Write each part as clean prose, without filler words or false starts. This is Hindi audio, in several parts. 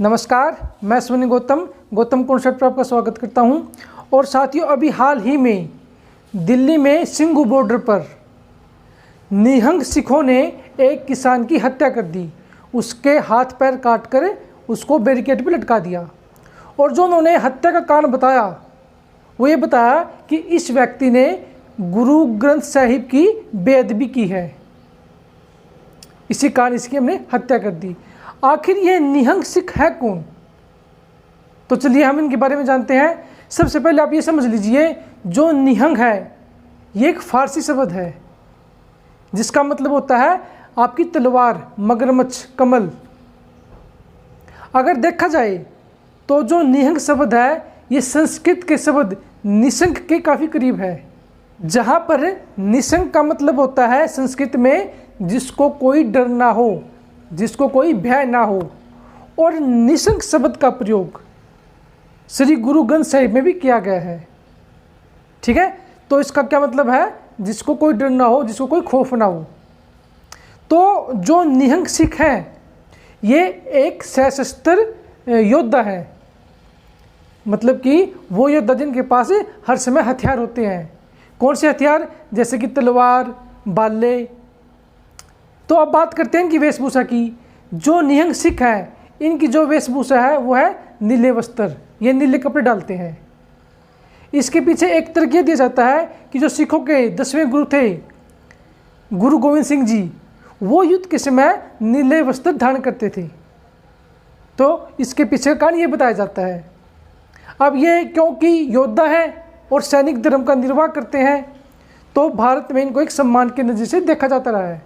नमस्कार, मैं स्वनी गौतम कॉन्सेप्ट पर आपका स्वागत करता हूं। और साथियों, अभी हाल ही में दिल्ली में सिंघू बॉर्डर पर निहंग सिखों ने एक किसान की हत्या कर दी। उसके हाथ पैर काट कर उसको बैरिकेड पर लटका दिया। और जो उन्होंने हत्या का कारण बताया वो ये बताया कि इस व्यक्ति ने गुरु ग्रंथ साहिब की बेअदबी की है, इसी कारण इसकी हमने हत्या कर दी। आखिर ये निहंग सिख है कौन? तो चलिए हम इनके बारे में जानते हैं। सबसे पहले आप ये समझ लीजिए, जो निहंग है ये एक फारसी शब्द है जिसका मतलब होता है आपकी तलवार, मगरमच्छ, कमल। अगर देखा जाए तो जो निहंग शब्द है ये संस्कृत के शब्द निशंक के काफ़ी करीब है, जहाँ पर निशंक का मतलब होता है संस्कृत में जिसको कोई डर ना हो, जिसको कोई भय ना हो। और निशंक शब्द का प्रयोग श्री गुरु ग्रंथ साहिब में भी किया गया है। ठीक है, तो इसका क्या मतलब है? जिसको कोई डर ना हो, जिसको कोई खौफ ना हो। तो जो निहंग सिख है ये एक सशस्त्र योद्धा है, मतलब कि वो योद्धा जिनके पास हर समय हथियार होते हैं। कौन से हथियार? जैसे कि तलवार, भाले। तो अब बात करते हैं इनकी वेशभूषा की। जो निहंग सिख है इनकी जो वेशभूषा है वो है नीले वस्त्र, ये नीले कपड़े डालते हैं। इसके पीछे एक तर्क दिया जाता है कि जो सिखों के 10वें गुरु थे गुरु गोविंद सिंह जी, वो युद्ध के समय नीले वस्त्र धारण करते थे। तो इसके पीछे का कारण ये बताया जाता है। अब ये क्योंकि योद्धा है और सैनिक धर्म का निर्वाह करते हैं तो भारत में इनको एक सम्मान के नज़र से देखा जाता रहा है।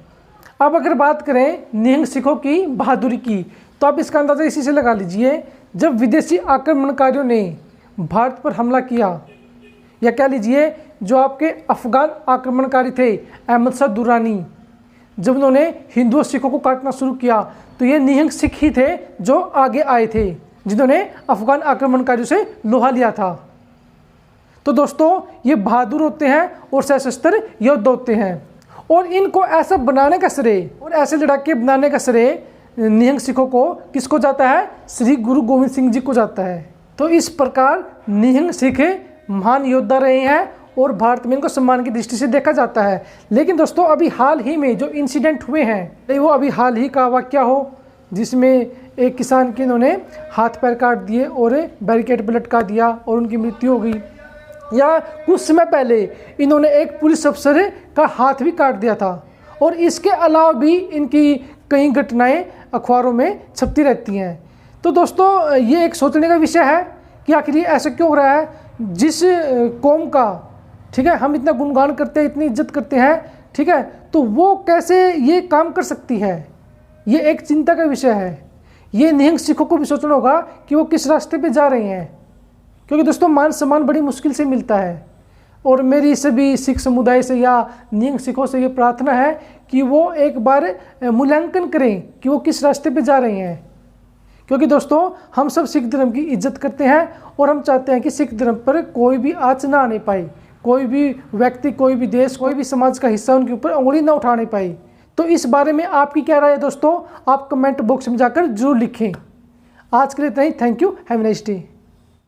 अब अगर बात करें निहंग सिखों की बहादुरी की तो आप इसका अंदाज़ा इसी से लगा लीजिए। जब विदेशी आक्रमणकारियों ने भारत पर हमला किया, या कह लीजिए जो आपके अफगान आक्रमणकारी थे अहमद शाह दुरानी, जब उन्होंने हिंदुओं सिखों को काटना शुरू किया तो ये निहंग सिख ही थे जो आगे आए थे, जिन्होंने अफगान आक्रमणकारियों से लोहा लिया था। तो दोस्तों, ये बहादुर होते हैं और सशस्त्र योद्धा होते हैं। और इनको ऐसा बनाने का श्रेय और ऐसे लड़ाके बनाने का श्रेय निहंग सिखों को किसको जाता है? श्री गुरु गोविंद सिंह जी को जाता है। तो इस प्रकार निहंग सिख महान योद्धा रहे हैं और भारत में इनको सम्मान की दृष्टि से देखा जाता है। लेकिन दोस्तों, अभी हाल ही में जो इंसिडेंट हुए हैं वो अभी हाल ही का वाकया हो जिसमें एक किसान के इन्होंने हाथ पैर काट दिए और बैरिकेड पर लटका दिया और उनकी मृत्यु हो गई, या कुछ समय पहले इन्होंने एक पुलिस अफसर का हाथ भी काट दिया था। और इसके अलावा भी इनकी कई घटनाएं अखबारों में छपती रहती हैं। तो दोस्तों, ये एक सोचने का विषय है कि आखिर ये ऐसा क्यों हो रहा है। जिस कौम का, ठीक है, हम इतना गुणगान करते हैं, इतनी इज्जत करते हैं, ठीक है, तो वो कैसे ये काम कर सकती है, ये एक चिंता का विषय है। ये निहंग सिखों को भी सोचना होगा कि वो किस रास्ते पे जा रहे हैं, क्योंकि दोस्तों मान सम्मान बड़ी मुश्किल से मिलता है। और मेरी सभी सिख समुदाय से या निहंग सिखों से ये प्रार्थना है कि वो एक बार मूल्यांकन करें कि वो किस रास्ते पे जा रहे हैं। क्योंकि दोस्तों, हम सब सिख धर्म की इज्जत करते हैं और हम चाहते हैं कि सिख धर्म पर कोई भी आँच ना आने पाए, कोई भी व्यक्ति, कोई भी देश, कोई भी समाज का हिस्सा उनके ऊपर उंगली ना उठाने पाए। तो इस बारे में आपकी क्या राय है दोस्तों? आप कमेंट बॉक्स में जाकर जरूर लिखें। आज के लिए इतना ही। Thank you. Have a nice day.